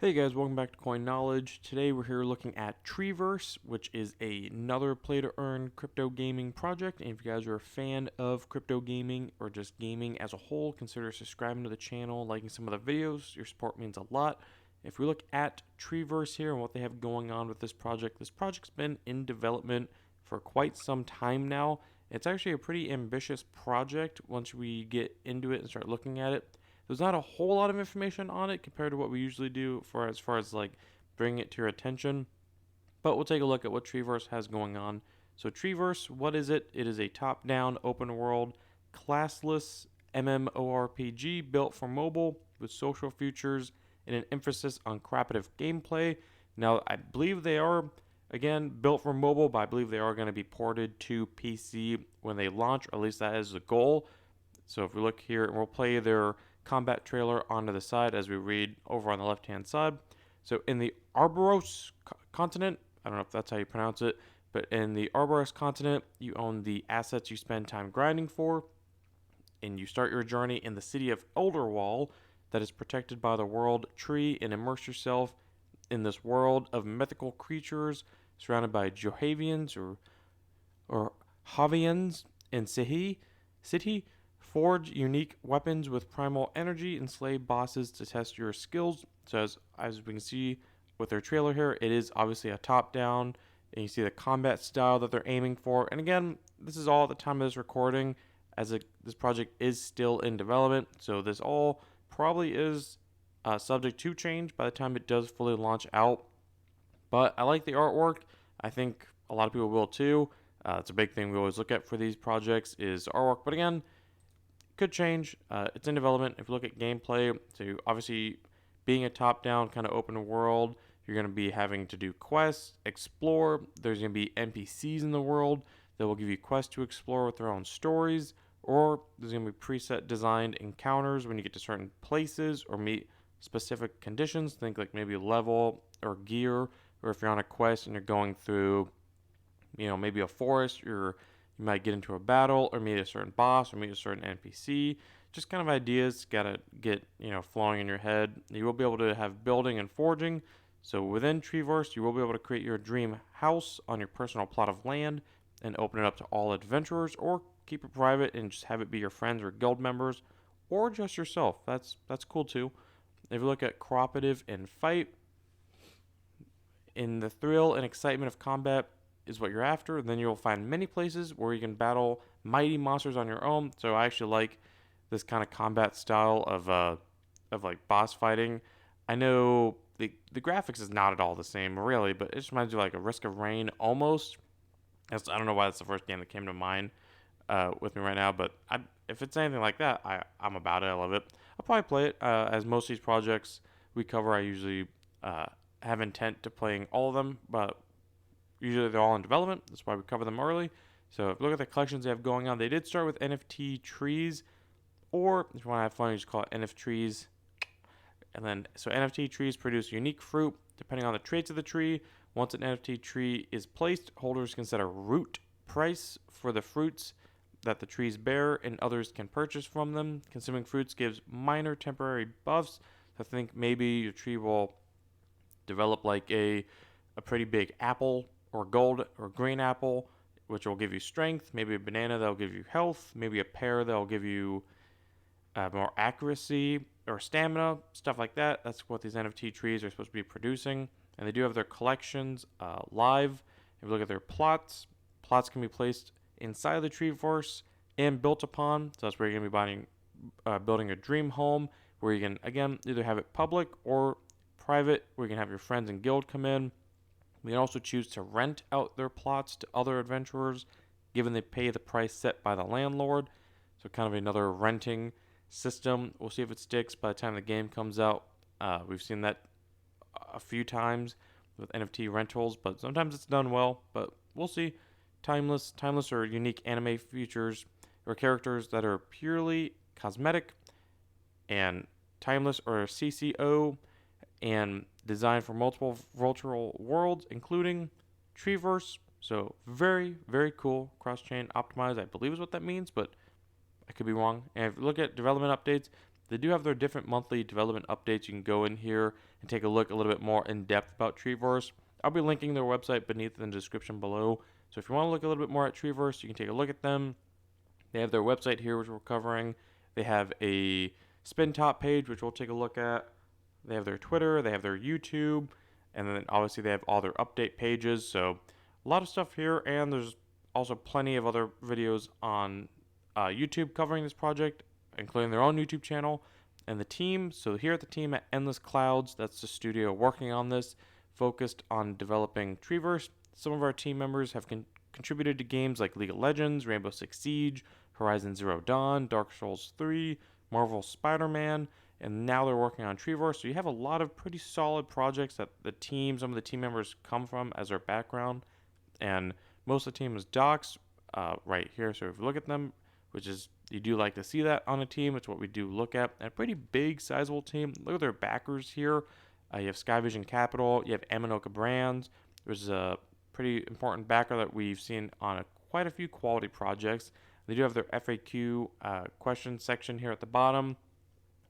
Hey guys, welcome back to Coin Knowledge. Today we're here looking at Treeverse, which is another play-to-earn crypto gaming project. And if you guys are a fan of crypto gaming or just gaming as a whole, consider subscribing to the channel, liking some of the videos. Your support means a lot. If we look at Treeverse here and what they have going on with this project's been in development for quite some time now. It's actually a pretty ambitious project once we get into it and start looking at it. There's not a whole lot of information on it compared to what we usually do for as far as like bringing it to your attention. But we'll take a look at what Treeverse has going on. So Treeverse, what is it? It is a top-down open world classless MMORPG built for mobile with social features and an emphasis on cooperative gameplay. Now, I believe they are again built for mobile, but I believe they are going to be ported to PC when they launch, or at least that is the goal. So if we look here, we'll play their combat trailer onto the side as we read over on the left hand side. So in the Arboros continent, I don't know if that's how you pronounce it, but in the Arboros continent, you own the assets you spend time grinding for, and you start your journey in the city of Elderwall that is protected by the world tree, and immerse yourself in this world of mythical creatures surrounded by Johavians or Havians and City. Forge unique weapons with primal energy and slay bosses to test your skills. So as we can see with their trailer here, it is obviously a top-down, and you see the combat style that they're aiming for. And again, this is all at the time of this recording, as this project is still in development. So this all probably is subject to change by the time it does fully launch out. But I like the artwork. I think a lot of people will too. It's a big thing we always look at for these projects is artwork. But again, could change. It's in development. If you look at gameplay, so obviously being a top-down kind of open world, you're going to be having to do quests, explore. There's going to be NPCs in the world that will give you quests to explore with their own stories, or there's going to be preset designed encounters when you get to certain places or meet specific conditions. Think like maybe level or gear, or if you're on a quest and you're going through, maybe a forest, you might get into a battle or meet a certain boss or meet a certain NPC. Just kind of ideas gotta get flowing in your head. You will be able to have building and forging. So within Treeverse, you will be able to create your dream house on your personal plot of land and open it up to all adventurers, or keep it private and just have it be your friends or guild members, or just yourself. That's cool too. If you look at cooperative and fight, in the thrill and excitement of combat is what you're after, then you'll find many places where you can battle mighty monsters on your own. So I actually like this kind of combat style of like boss fighting. I know the graphics is not at all the same really, but it just reminds you of like a Risk of Rain almost. I don't know why that's the first game that came to mind with me right now, but if it's anything like that, I'm about it. I love it. I'll probably play it. As most of these projects we cover, I usually have intent to playing all of them, but usually they're all in development. That's why we cover them early. So if you look at the collections they have going on, they did start with NFT trees, or if you want to have fun, you just call it NFT trees. And then, so NFT trees produce unique fruit depending on the traits of the tree. Once an NFT tree is placed, holders can set a root price for the fruits that the trees bear, and others can purchase from them. Consuming fruits gives minor temporary buffs. So I think maybe your tree will develop like a pretty big apple or gold or green apple, which will give you strength. Maybe a banana that'll give you health. Maybe a pear that'll give you more accuracy or stamina, stuff like that. That's what these NFT trees are supposed to be producing. And they do have their collections live. If you look at their plots can be placed inside of the Treeverse and built upon. So that's where you're going to be building a dream home, where you can, again, either have it public or private, where you can have your friends and guild come in. We can also choose to rent out their plots to other adventurers, given they pay the price set by the landlord. So kind of another renting system. We'll see if it sticks by the time the game comes out. We've seen that a few times with NFT rentals, but sometimes it's done well. But we'll see. Timeless or unique anime features or characters that are purely cosmetic, and timeless or CCO, and designed for multiple virtual worlds, including Treeverse. So very, very cool. Cross-chain optimized, I believe is what that means, but I could be wrong. And if you look at development updates, They do have their different monthly development updates. You can go in here and take a look a little bit more in depth about Treeverse. I'll be linking their website beneath in the description below. So if you want to look a little bit more at Treeverse, you can take a look at them. They have their website here, which we're covering. They have a spin top page, which we'll take a look at. They have their Twitter, they have their YouTube, and then obviously they have all their update pages. So a lot of stuff here, and there's also plenty of other videos on YouTube covering this project, including their own YouTube channel and the team. So here at the team at Endless Clouds, that's the studio working on this, focused on developing Treeverse. Some of our team members have contributed to games like League of Legends, Rainbow Six Siege, Horizon Zero Dawn, Dark Souls 3, Marvel Spider-Man, and now they're working on Treeverse. So you have a lot of pretty solid projects that some of the team members come from as their background, and most of the team is docs right here. So if you look at them, which is, you do like to see that on a team, it's what we do look at. And a pretty big, sizable team. Look at their backers here. You have Skyvision Capital, you have Aminoka Brands, which is a pretty important backer that we've seen on quite a few quality projects. They do have their FAQ question section here at the bottom,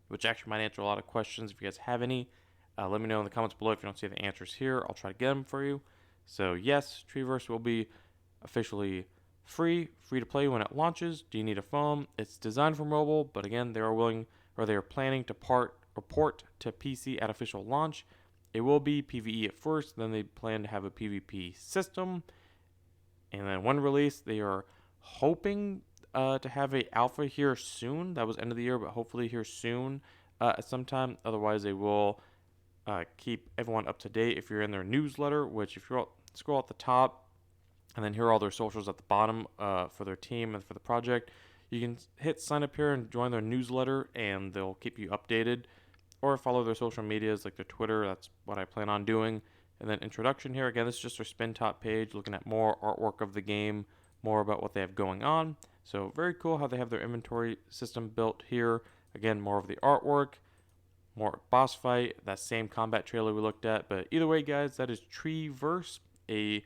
which actually might answer a lot of questions. If you guys have any, let me know in the comments below. If you don't see the answers here, I'll try to get them for you. So yes, Treeverse will be officially free to play when it launches. Do you need a phone? It's designed for mobile, but again, they are planning to port to PC at official launch. It will be PvE at first, then they plan to have a PvP system, and then when released, they are hoping to have a alpha here soon. That was end of the year, but hopefully here soon at some time. Otherwise, they will keep everyone up to date if you're in their newsletter, which if you scroll at the top, and then here are all their socials at the bottom for their team and for the project. You can hit sign up here and join their newsletter, and they'll keep you updated. Or follow their social medias like their Twitter. That's what I plan on doing. And then introduction here. Again, this is just their spin top page, looking at more artwork of the game, more about what they have going on. So very cool how they have their inventory system built here. Again, more of the artwork, more boss fight, that same combat trailer we looked at. But either way, guys, that is Treeverse, a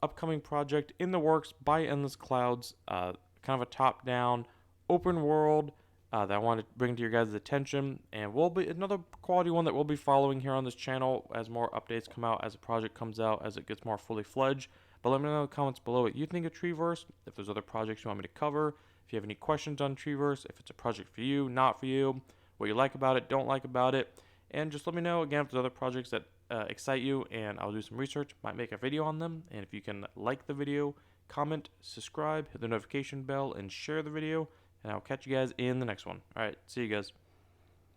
upcoming project in the works by Endless Clouds. Kind of a top-down, open world that I want to bring to your guys' attention, and will be another quality one that we'll be following here on this channel as more updates come out, as the project comes out, as it gets more fully fledged. But let me know in the comments below what you think of Treeverse, if there's other projects you want me to cover, if you have any questions on Treeverse, if it's a project for you, not for you, what you like about it, don't like about it, and just let me know, again, if there's other projects that excite you, and I'll do some research, might make a video on them. And if you can like the video, comment, subscribe, hit the notification bell, and share the video, and I'll catch you guys in the next one. All right, see you guys.